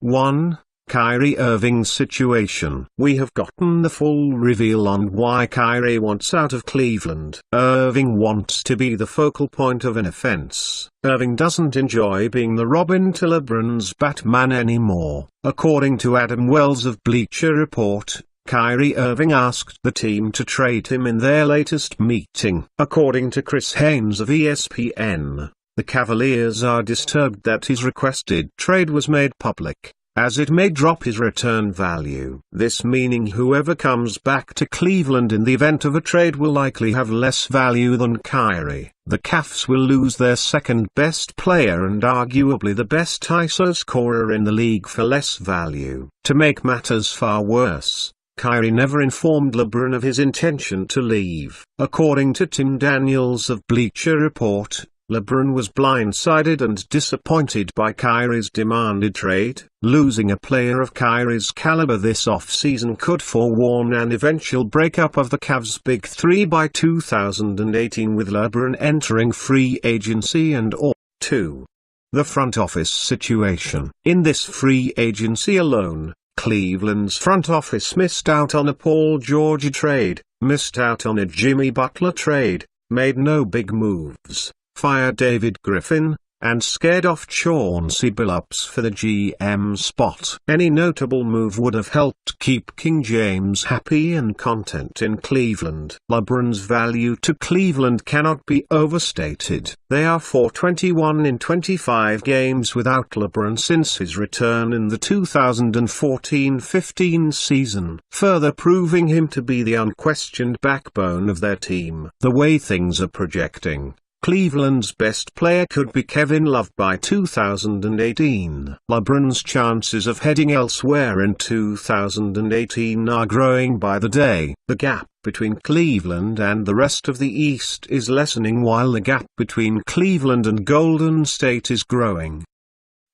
1. Kyrie Irving's situation. We have gotten the full reveal on why Kyrie wants out of Cleveland. Irving wants to be the focal point of an offense. Irving doesn't enjoy being the Robin to LeBron's Batman anymore. According to Adam Wells of Bleacher Report, Kyrie Irving asked the team to trade him in their latest meeting. According to Chris Haynes of ESPN, the Cavaliers are disturbed that his requested trade was made public, as it may drop his return value. This meaning whoever comes back to Cleveland in the event of a trade will likely have less value than Kyrie. The Cavs will lose their second best player and arguably the best ISO scorer in the league for less value. To make matters far worse, Kyrie never informed LeBron of his intention to leave. According to Tim Daniels of Bleacher Report, LeBron was blindsided and disappointed by Kyrie's demanded trade. Losing a player of Kyrie's caliber this offseason could forewarn an eventual breakup of the Cavs' Big Three by 2018, with LeBron entering free agency and or 2. The front office situation. In this free agency alone, Cleveland's front office missed out on a Paul George trade, missed out on a Jimmy Butler trade, made no big moves, fired David Griffin, and scared off Chauncey Billups for the GM spot. Any notable move would have helped keep King James happy and content in Cleveland. LeBron's value to Cleveland cannot be overstated. They are 4-21 in 25 games without LeBron since his return in the 2014-15 season, further proving him to be the unquestioned backbone of their team. The way things are projecting, Cleveland's best player could be Kevin Love by 2018. LeBron's chances of heading elsewhere in 2018 are growing by the day. The gap between Cleveland and the rest of the East is lessening while the gap between Cleveland and Golden State is growing.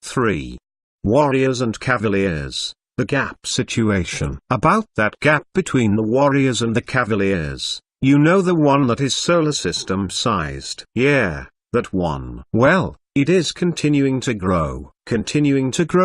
3. Warriors and Cavaliers. The gap situation. About that gap between the Warriors and the Cavaliers. You know, the one that is solar system sized. Yeah, that one. Well, it is continuing to grow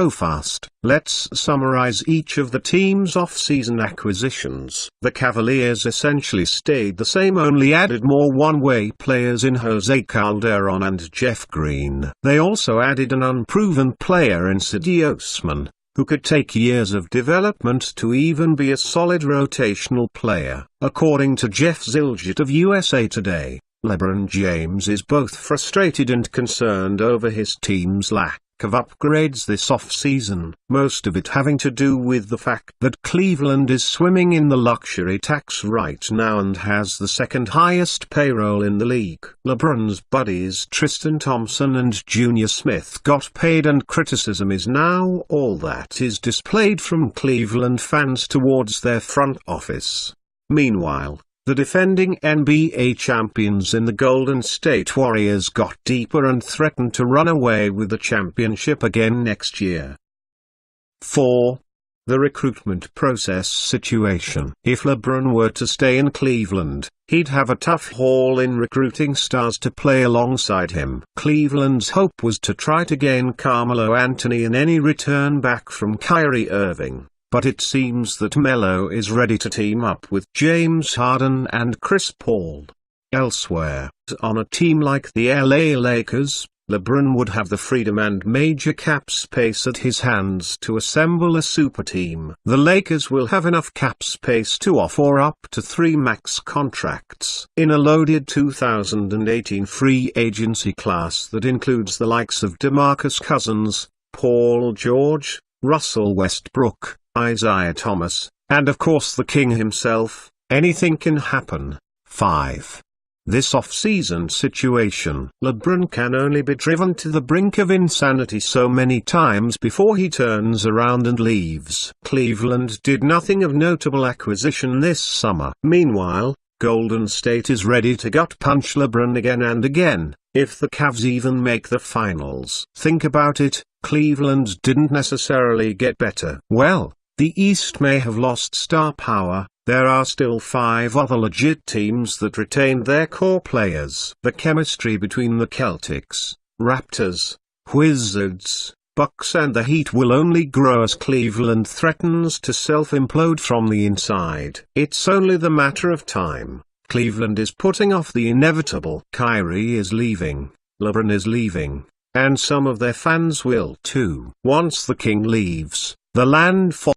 fast. Let's summarize each of the team's off-season acquisitions. The Cavaliers essentially stayed the same, only added more one-way players in Jose Calderon and Jeff Green. They also added an unproven player in Cedi Osman, who could take years of development to even be a solid rotational player. According to Jeff Zilgett of USA Today, LeBron James is both frustrated and concerned over his team's lack of upgrades this offseason, most of it having to do with the fact that Cleveland is swimming in the luxury tax right now and has the second highest payroll in the league. LeBron's buddies Tristan Thompson and Junior Smith got paid, and criticism is now all that is displayed from Cleveland fans towards their front office. Meanwhile, the defending NBA champions in the Golden State Warriors got deeper and threatened to run away with the championship again next year. 4. The recruitment process situation. If LeBron were to stay in Cleveland, he'd have a tough haul in recruiting stars to play alongside him. Cleveland's hope was to try to gain Carmelo Anthony in any return back from Kyrie Irving. But it seems that Melo is ready to team up with James Harden and Chris Paul. Elsewhere, on a team like the LA Lakers, LeBron would have the freedom and major cap space at his hands to assemble a super team. The Lakers will have enough cap space to offer up to 3 max contracts in a loaded 2018 free agency class that includes the likes of DeMarcus Cousins, Paul George, Russell Westbrook, Isaiah Thomas, and of course the King himself. Anything can happen. 5. This off-season situation. LeBron can only be driven to the brink of insanity so many times before he turns around and leaves. Cleveland did nothing of notable acquisition this summer. Meanwhile, Golden State is ready to gut-punch LeBron again and again, if the Cavs even make the finals. Think about it, Cleveland didn't necessarily get better. Well, the East may have lost star power. There are still 5 other legit teams that retained their core players. The chemistry between the Celtics, Raptors, Wizards, Bucks and the Heat will only grow as Cleveland threatens to self-implode from the inside. It's only the matter of time. Cleveland is putting off the inevitable. Kyrie is leaving, LeBron is leaving, and some of their fans will too. Once the king leaves, the land falls.